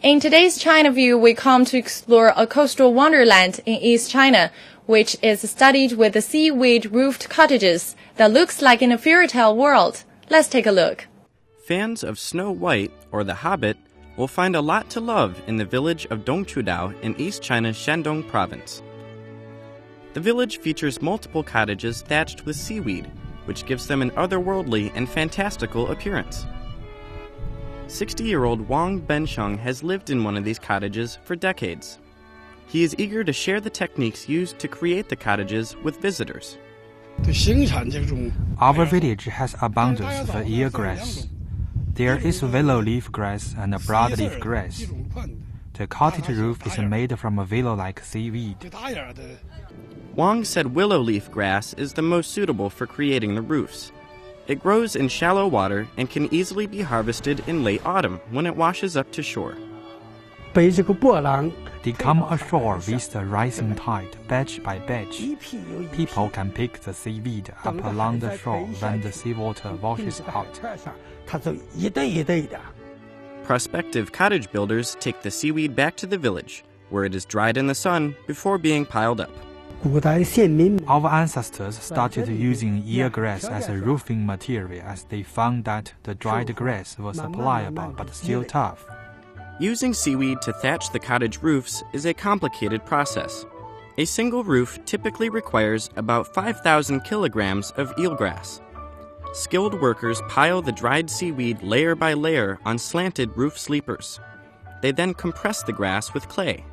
In today's China View, we come to explore a coastal wonderland in East China, which is studied with the seaweed roofed cottages that looks like in a fairy tale world. Let's take a look. Fans of Snow White, or The Hobbit, will find a lot to love in the village of Dongchudao in East China's Shandong province. The village features multiple cottages thatched with seaweed, which gives them an otherworldly and fantastical appearance. 60-year-old BENSHENG has lived in one of these cottages for decades. He is eager to share the techniques used to create the cottages with visitors. Our village has abundance of eelgrass. There is willow leaf grass and broadleaf grass. The cottage roof is made from a willow-like seaweed. Wang said willow leaf grass is the most suitable for creating the roofs. It grows in shallow water and can easily be harvested in late autumn when it washes up to shore. They come ashore with the rising tide, batch by batch. People can pick the seaweed up along the shore when the seawater washes out. Prospective cottage builders take the seaweed back to the village, where it is dried in the sun before being piled up. Our ancestors started using eelgrass as a roofing material as they found that the dried grass was pliable but still tough. Using seaweed to thatch the cottage roofs is a complicated process. A single roof typically requires about 5,000 kilograms of eelgrass. Skilled workers pile the dried seaweed layer by layer on slanted roof sleepers. They then compress the grass with clay.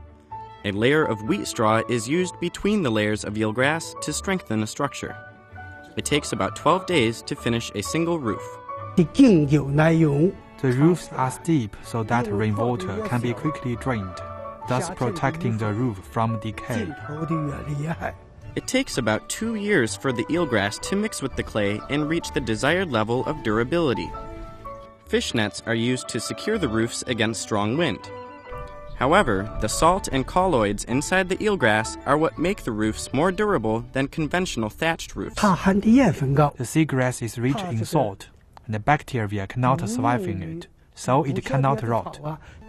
A layer of wheat straw is used between the layers of eelgrass to strengthen the structure. It takes about 12 days to finish a single roof. The roofs are steep so that rainwater can be quickly drained, thus protecting the roof from decay. It takes about 2 years for the eelgrass to mix with the clay and reach the desired level of durability. Fish nets are used to secure the roofs against strong wind. However, the salt and colloids inside the eelgrass are what make the roofs more durable than conventional thatched roofs. The seagrass is rich in salt, and the bacteria cannot survive in it, so it cannot rot.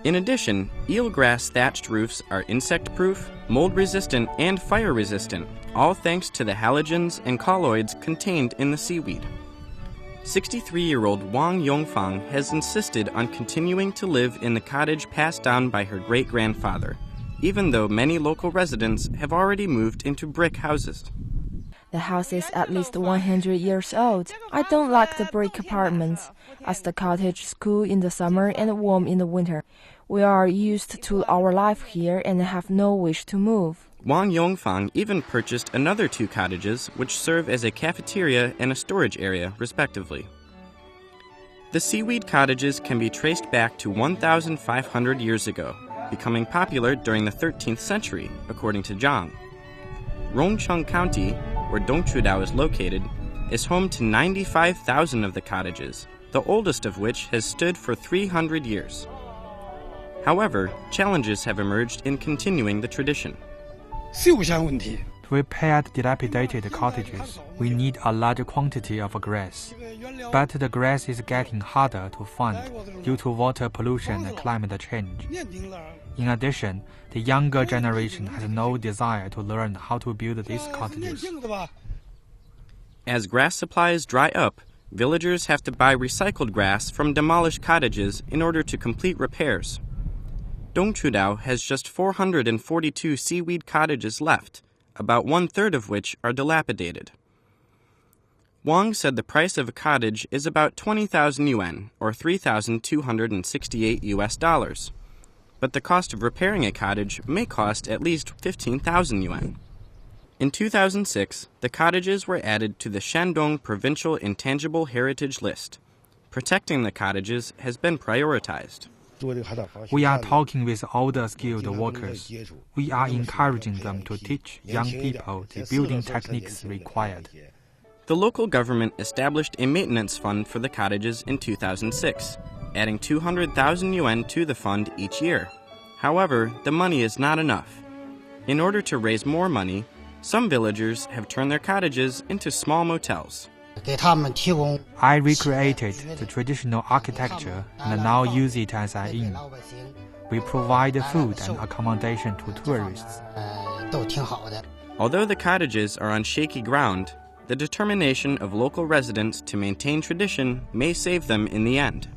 In addition, eelgrass thatched roofs are insect-proof, mold-resistant, and fire-resistant, all thanks to the halogens and colloids contained in the seaweed. 63-year-old YONGFANG has insisted on continuing to live in the cottage passed down by her great-grandfather, even though many local residents have already moved into brick houses. The house is at least 100 years old. I don't like the brick apartments, as the cottage is cool in the summer and warm in the winter. We are used to our life here and have no wish to move. YONGFANG even purchased another 2 cottages which serve as a cafeteria and a storage area, respectively. The seaweed cottages can be traced back to 1,500 years ago, becoming popular during the 13th century, according to Zhang. Rongcheng County, where Dongchudao is located, is home to 95,000 of the cottages, the oldest of which has stood for 300 years. However, challenges have emerged in continuing the tradition. To repair dilapidated cottages, we need a large quantity of grass. But the grass is getting harder to find due to water pollution and climate change. In addition, the younger generation has no desire to learn how to build these cottages. As grass supplies dry up, villagers have to buy recycled grass from demolished cottages in order to complete repairs. Dongchudao has just 442 seaweed cottages left, about 1/3 of which are dilapidated. Wang said the price of a cottage is about 20,000 yuan, or $3,268 US. But the cost of repairing a cottage may cost at least 15,000 yuan. In 2006, the cottages were added to the Shandong Provincial Intangible Heritage List. Protecting the cottages has been prioritized. We are talking with older skilled workers. We are encouraging them to teach young people the building techniques required. The local government established a maintenance fund for the cottages in 2006, adding 200,000 yuan to the fund each year. However, the money is not enough. In order to raise more money, some villagers have turned their cottages into small motels. I recreated the traditional architecture and now use it as an inn. We provide food and accommodation to tourists. Although the cottages are on shaky ground, the determination of local residents to maintain tradition may save them in the end.